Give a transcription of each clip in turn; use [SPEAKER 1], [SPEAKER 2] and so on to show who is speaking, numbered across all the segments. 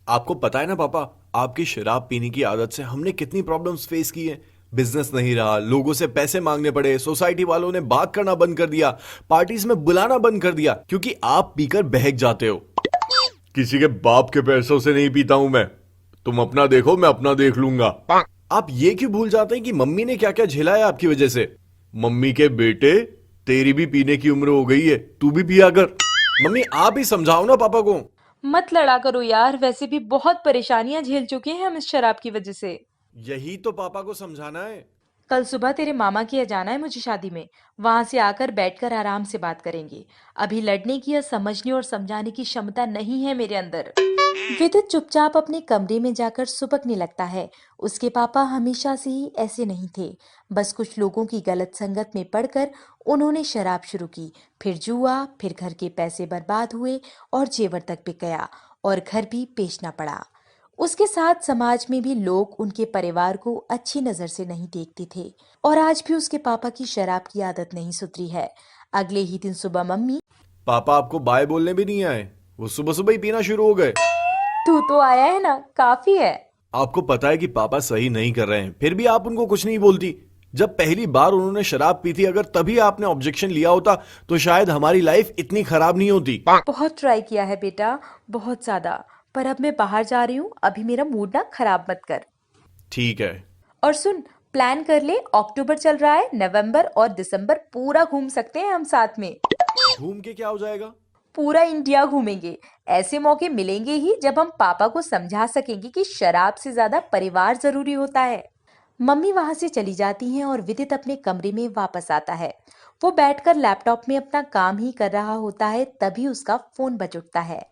[SPEAKER 1] आपको पता है ना पापा, आपकी शराब पीने की आदत से हमने कितनी प्रॉब्लम्स फेस की हैं। बिजनेस नहीं रहा, लोगों से पैसे मांगने पड़े, सोसाइटी वालों ने बात करना बंद कर दिया, पार्टीज में बुलाना बंद कर दिया क्योंकि आप पीकर बहक जाते हो। किसी के बाप के पैसों से नहीं पीता हूं मैं। तुम अपना देखो, मैं अपना देख लूंगा। आप ये क्यों भूल जाते हैं कि मम्मी ने क्या क्या झेला है आपकी वजह से। मम्मी के बेटे, तेरी भी पीने की उम्र हो गई है, तू भी पिया कर। मम्मी आप ही समझाओ ना पापा को।
[SPEAKER 2] मत लड़ा करो यार, वैसे भी बहुत परेशानियां झेल चुके हैं हम इस शराब की वजह से।
[SPEAKER 1] यही तो पापा को समझाना है।
[SPEAKER 2] कल सुबह तेरे मामा के यहाँ जाना है मुझे शादी में। वहां से आकर बैठकर आराम से बात करेंगे। अभी लड़ने की या समझने और समझाने की क्षमता नहीं है मेरे अंदर। विदित चुपचाप अपने कमरे में जाकर सुबकने लगता है। उसके पापा हमेशा से ही ऐसे नहीं थे। बस कुछ लोगों की गलत संगत में पड़कर उन्होंने शराब शुरू की, फिर जुआ, फिर घर के पैसे बर्बाद हुए और जेवर तक बिक गया और घर भी बेचना पड़ा। उसके साथ समाज में भी लोग उनके परिवार को अच्छी नजर से नहीं देखते थे। और आज भी उसके पापा की शराब की आदत नहीं सुधरी है। अगले ही दिन सुबह मम्मी,
[SPEAKER 1] पापा आपको बाय बोलने भी नहीं आए, वो सुबह सुबह ही पीना शुरू हो गए।
[SPEAKER 2] तू तो आया है ना, काफी है।
[SPEAKER 1] आपको पता है कि पापा सही नहीं कर रहे हैं, फिर भी आप उनको कुछ नहीं बोलती। जब पहली बार उन्होंने शराब पी थी, अगर तभी आपने ऑब्जेक्शन लिया होता तो शायद हमारी लाइफ इतनी खराब नहीं होती।
[SPEAKER 2] बहुत ट्राई किया है बेटा, बहुत ज्यादा। पर अब मैं बाहर जा रही हूँ, अभी मेरा मूड ना खराब मत कर।
[SPEAKER 1] ठीक है।
[SPEAKER 2] और सुन, प्लान कर ले, अक्टूबर चल रहा है, नवंबर और दिसंबर पूरा घूम सकते हैं हम साथ में।
[SPEAKER 1] घूम के क्या हो जाएगा।
[SPEAKER 2] पूरा इंडिया घूमेंगे। ऐसे मौके मिलेंगे ही जब हम पापा को समझा सकेंगे कि शराब से ज्यादा परिवार जरूरी होता है। मम्मी वहां से चली जाती हैं और विदित अपने कमरे में वापस आता है। वो बैठकर लैपटॉप में अपना काम ही कर रहा होता है, तभी उसका फोन बज उठता है।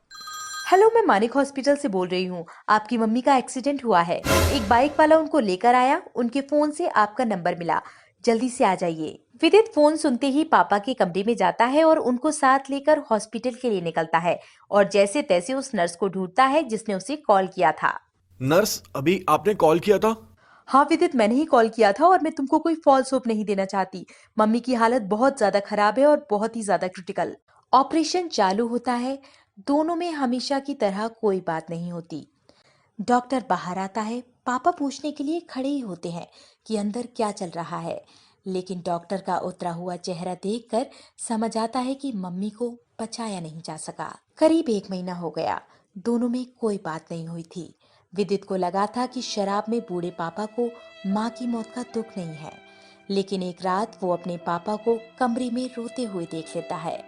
[SPEAKER 2] हेलो, मैं मानिक हॉस्पिटल से बोल रही हूँ। आपकी मम्मी का एक्सीडेंट हुआ है। एक बाइक वाला उनको लेकर आया, उनके फोन से आपका नंबर मिला। जल्दी से आ जाइए। विदित फोन सुनते ही पापा के कमरे में जाता है और उनको साथ लेकर हॉस्पिटल के लिए निकलता है और जैसे तैसे उस नर्स को ढूंढता है जिसने उसे कॉल किया था।
[SPEAKER 1] नर्स, अभी आपने कॉल किया था।
[SPEAKER 2] हाँ विदित, मैंने ही कॉल किया था और मैं तुमको कोई फॉल्स होप नहीं देना चाहती। मम्मी की हालत बहुत ज्यादा खराब है और बहुत ही ज्यादा क्रिटिकल। ऑपरेशन चालू होता है। दोनों में हमेशा की तरह कोई बात नहीं होती। डॉक्टर बाहर आता है। पापा पूछने के लिए खड़े ही होते हैं कि अंदर क्या चल रहा है, लेकिन डॉक्टर का उतरा हुआ चेहरा देखकर समझ आता है कि मम्मी को बचाया नहीं जा सका। करीब 1 महीना हो गया। दोनों में कोई बात नहीं हुई थी। विदित को लगा था कि शराब में बूढ़े पापा को माँ की मौत का दुख नहीं है, लेकिन एक रात वो अपने पापा को कमरे में रोते हुए देख लेता है।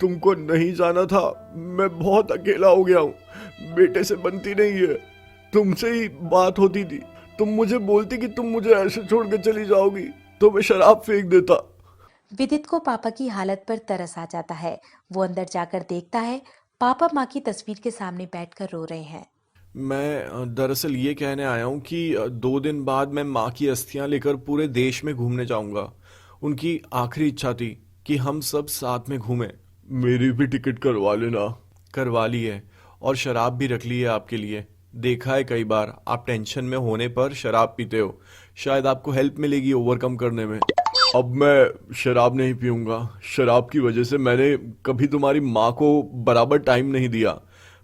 [SPEAKER 1] तुमको नहीं जाना था, मैं बहुत अकेला हो गया हूँ। बेटे से बनती नहीं है। तुमसे ही बात होती थी, तुम मुझे बोलती कि तुम मुझे ऐसे छोड़ के चली जाओगी तो मैं शराब फेंक देता।
[SPEAKER 2] विदित को पापा की हालत पर तरस आ जाता है। वो अंदर जाकर देखता है, पापा माँ की तस्वीर के सामने बैठकर रो रहे हैं।
[SPEAKER 1] मैं दरअसल ये कहने आया हूँ कि 2 दिन बाद मैं माँ की अस्थियाँ लेकर पूरे देश में घूमने जाऊँगा। उनकी आखिरी इच्छा थी कि हम सब साथ में घूमें। मेरी भी टिकट करवा लेना। करवा ली है, और शराब भी रख ली है आपके लिए। देखा है कई बार आप टेंशन में होने पर शराब पीते हो, शायद आपको हेल्प मिलेगी ओवरकम करने में। अब मैं शराब नहीं पीऊंगा। शराब की वजह से मैंने कभी तुम्हारी माँ को बराबर टाइम नहीं दिया।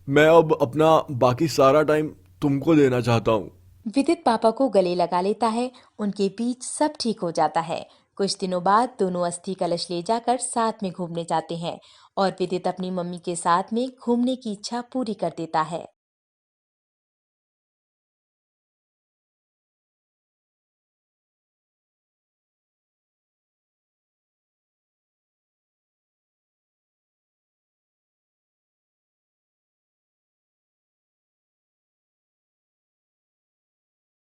[SPEAKER 1] मैं अब अपना बाकी सारा टाइम तुमको देना चाहता हूँ।
[SPEAKER 2] विदित पापा को गले लगा लेता है। उनके बीच सब ठीक हो जाता है। कुछ दिनों बाद दोनों अस्थि कलश ले जाकर साथ में घूमने जाते हैं और विदित अपनी मम्मी के साथ में घूमने की इच्छा पूरी कर देता है।